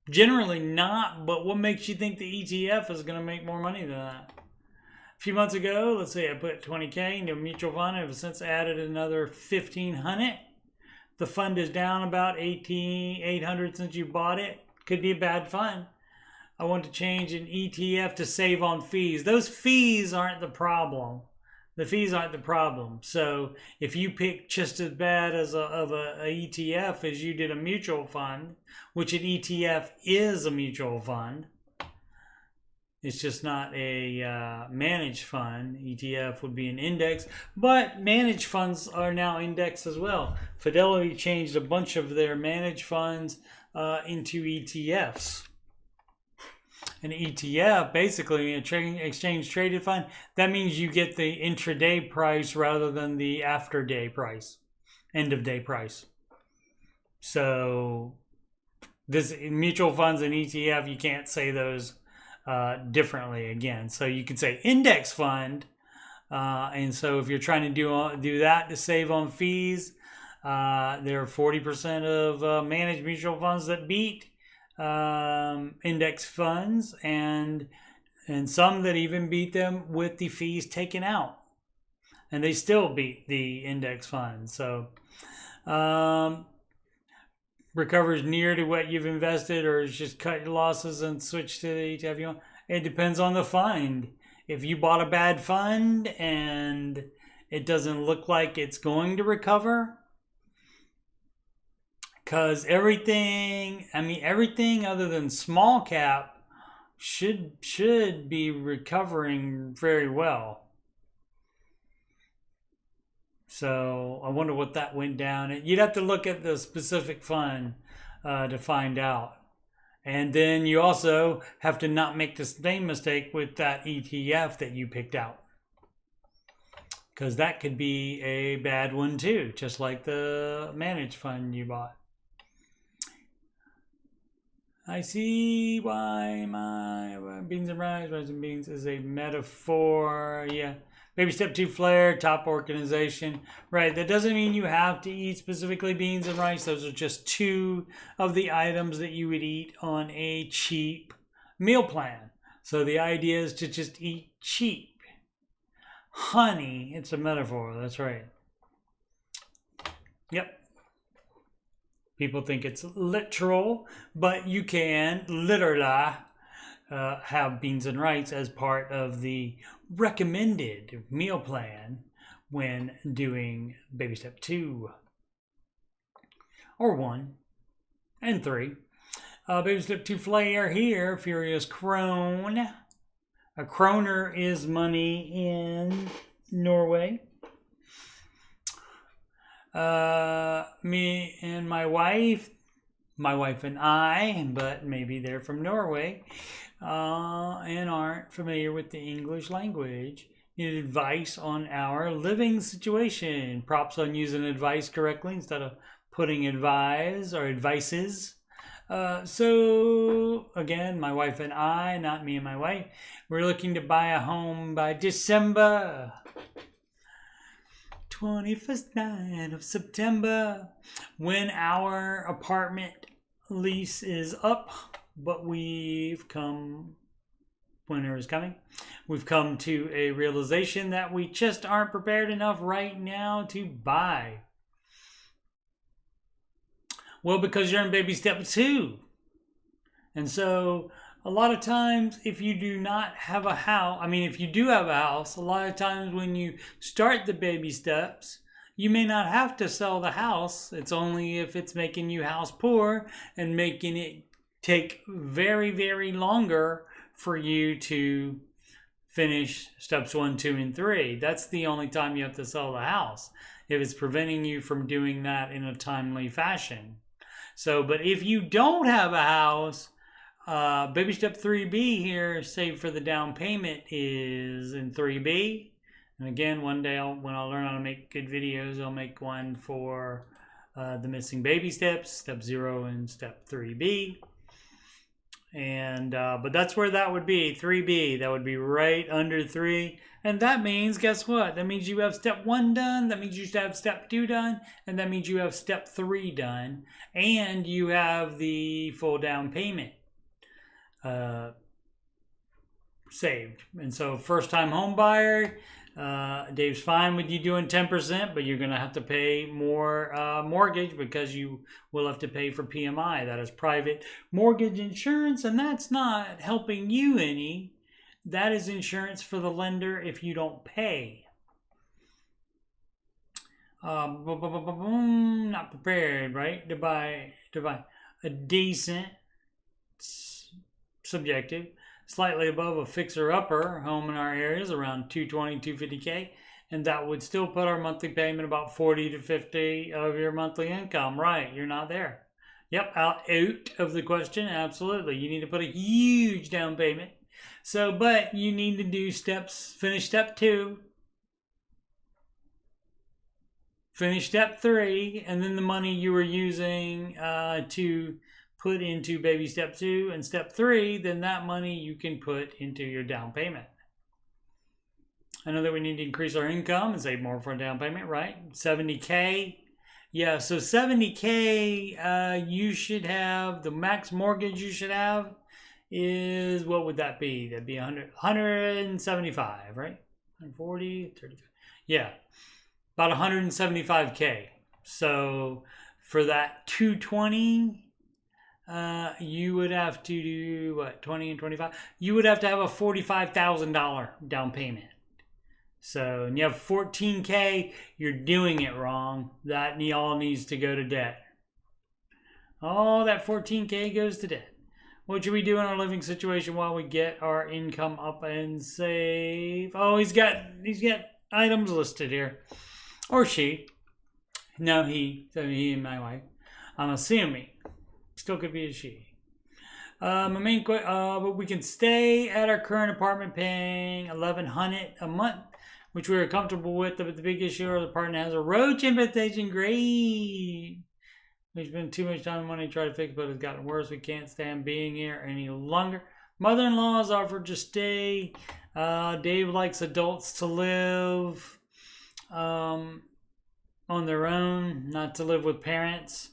Generally not, but what makes you think the ETF is going to make more money than that? A few months ago, let's say I put 20K into a mutual fund. I've since added another 1,500. The fund is down about 800 since you bought it. Could be a bad fund. I want to change an ETF to save on fees. Those fees aren't the problem. The fees aren't the problem. So if you pick just as bad as a ETF as you did a mutual fund, which an ETF is a mutual fund, it's just not a managed fund. ETF would be an index, but managed funds are now indexed as well. Fidelity changed a bunch of their managed funds into ETFs. An ETF, basically an exchange traded fund, that means you get the intraday price rather than the after day price, end of day price. So this mutual funds and ETF, you can't say those differently again. So you could say index fund, and so if you're trying to do that to save on fees, there are 40% of managed mutual funds that beat index funds, and some that even beat them with the fees taken out, and they still beat the index funds. So recovers near to what you've invested, or just cut your losses and switch to the ETF. It depends on the fund. If you bought a bad fund and it doesn't look like it's going to recover, because everything other than small cap should be recovering very well. So I wonder what that went down. You'd have to look at the specific fund to find out. And then you also have to not make the same mistake with that ETF that you picked out, because that could be a bad one too, just like the managed fund you bought. I see why my beans and rice and beans is a metaphor. Yeah. Baby step 2, Flare, top organization. Right. That doesn't mean you have to eat specifically beans and rice. Those are just 2 of the items that you would eat on a cheap meal plan. So the idea is to just eat cheap. Honey, it's a metaphor, that's right. Yep. People think it's literal, but you can literally have beans and rice as part of the recommended meal plan when doing baby step 2 or 1 and 3. Baby step 2 flare here, Furious Krone. A kroner is money in Norway. Me and my wife and I, but maybe they're from Norway and aren't familiar with the English language, need advice on our living situation. Props on using advice correctly instead of putting advise or advices. So again, my wife and I, not me and my wife, we're looking to buy a home by December 21st night of September, when our apartment lease is up, but winter is coming. We've come to a realization that we just aren't prepared enough right now to buy. Well, because you're in baby step 2. And so a lot of times, if you do not have a house, if you do have a house, a lot of times when you start the baby steps, you may not have to sell the house. It's only if it's making you house poor and making it take very, very longer for you to finish steps 1, 2, and 3. That's the only time you have to sell the house, if it's preventing you from doing that in a timely fashion. So, but if you don't have a house, baby step 3B here, save for the down payment, is in 3B. And again, one day when I learn how to make good videos, I'll make one for the missing baby steps, step 0 and step 3B. And but that's where that would be, 3B. That would be right under 3. And that means, guess what? That means you have step 1 done. That means you have step 2 done. And that means you have step 3 done. And you have the full down payment saved. And so first time home buyer, Dave's fine with you doing 10%, but you're going to have to pay more mortgage, because you will have to pay for PMI. That is private mortgage insurance, and that's not helping you any. That is insurance for the lender if you don't pay. Not prepared, right? To buy a decent, subjective, slightly above a fixer-upper home in our areas, around 220, 250K, and that would still put our monthly payment about 40 to 50 of your monthly income. Right, you're not there. Yep, out of the question, absolutely. You need to put a huge down payment. So, but you need to do finish step 2, finish step 3, and then the money you were using to put into baby step 2 and step 3, then that money you can put into your down payment. I know that we need to increase our income and save more for a down payment, right? 70K. Yeah, so 70K, you should have, the max mortgage you should have is, what would that be? That'd be 175, right? 140, 35. Yeah, about 175K. So for that 220, you would have to do what, 20 and 25? You would have to have a $45,000 down payment. So, and you have 14K, you're doing it wrong. That all needs to go to debt. All that 14K goes to debt. What should we do in our living situation while we get our income up and save? Oh, he's got items listed here. Or she. No, he and my wife. I'm assuming. Still could be a she. But we can stay at our current apartment paying $1,100 a month, which we are comfortable with. But the big issue is the partner has a roach infestation. Great. We spent too much time and money to try to fix, but it's gotten worse. We can't stand being here any longer. Mother-in-law has offered to stay. Dave likes adults to live on their own, not to live with parents.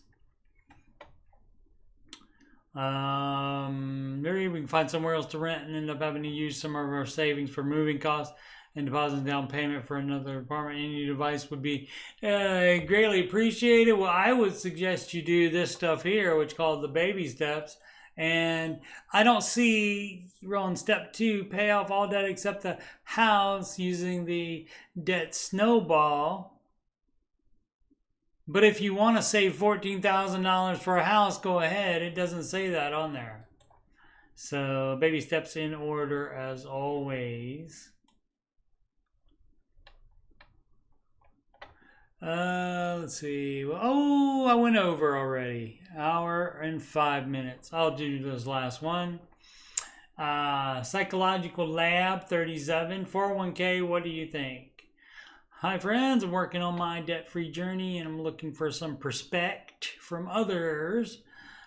Very property. We can find somewhere else to rent and end up having to use some of our savings for moving costs and depositing down payment for another apartment. Any device would be greatly appreciated. Well, I would suggest you do this stuff here, which is called the baby steps. And I don't see, we're on step 2, pay off all debt except the house using the debt snowball. But if you want to save $14,000 for a house, go ahead. It doesn't say that on there. So baby steps in order as always. Let's see. Oh, I went over already. Hour and 5 minutes. I'll do this last one. Psychological Lab 37. 401k, what do you think? Hi friends, I'm working on my debt-free journey and I'm looking for some perspective from others.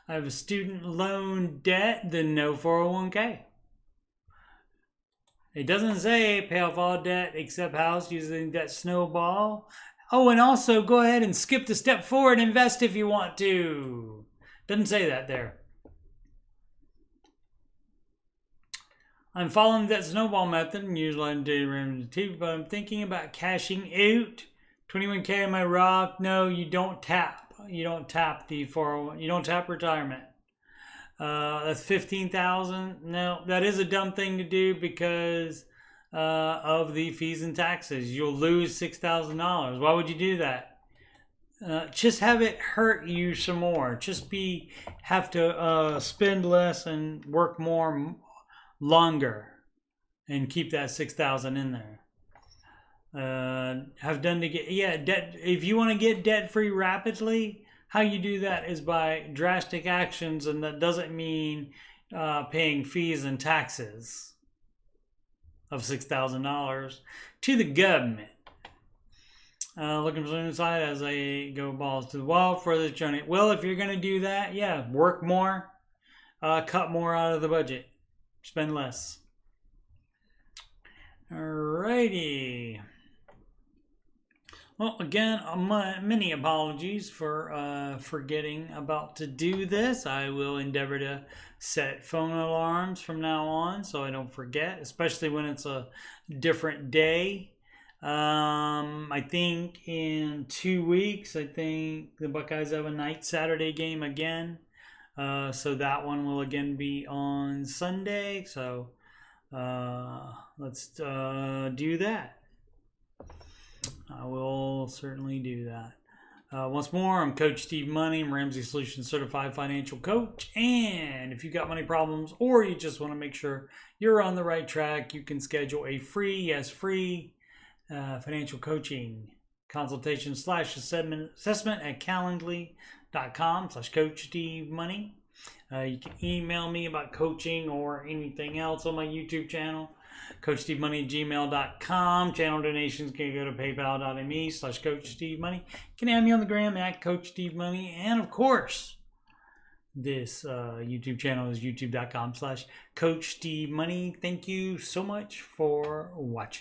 I have a student loan debt, then no 401k. It doesn't say pay off all debt except house using debt snowball. Oh, and also go ahead and skip to step 4 and invest if you want to. Doesn't say that there. I'm following that snowball method and utilizing data Ramsey, but I'm thinking about cashing out. 21k in my Roth. No, you don't tap. You don't tap the 401. You don't tap retirement. That's 15,000. No, that is a dumb thing to do because of the fees and taxes. You'll lose $6,000. Why would you do that? Just have it hurt you some more. Just have to spend less and work more longer and keep that 6,000 in there. Have done to get debt. If you want to get debt free rapidly, how you do that is by drastic actions, and that doesn't mean paying fees and taxes of $6,000 to the government. Looking for inside as I go balls to the wall for this journey. Well, if you're going to do that, yeah, work more, cut more out of the budget, spend less. Alrighty. Well, again, many apologies for forgetting about to do this. I will endeavor to set phone alarms from now on so I don't forget, especially when it's a different day. I think in 2 weeks, I think the Buckeyes have a night Saturday game again. So that one will again be on Sunday. So let's do that. I will certainly do that. Once more, I'm Coach Steve Money. I'm Ramsey Solutions Certified Financial Coach. And if you've got money problems or you just want to make sure you're on the right track, you can schedule a free financial coaching consultation / assessment at calendly.com/Coach Steve Money. You can email me about coaching or anything else on my YouTube channel. CoachSteveMoney@gmail.com. Channel donations can go to paypal.me/CoachSteveMoney. You can add me on the gram at Coach Steve Money. And of course, this YouTube channel is youtube.com/Coach Steve Money. Thank you so much for watching.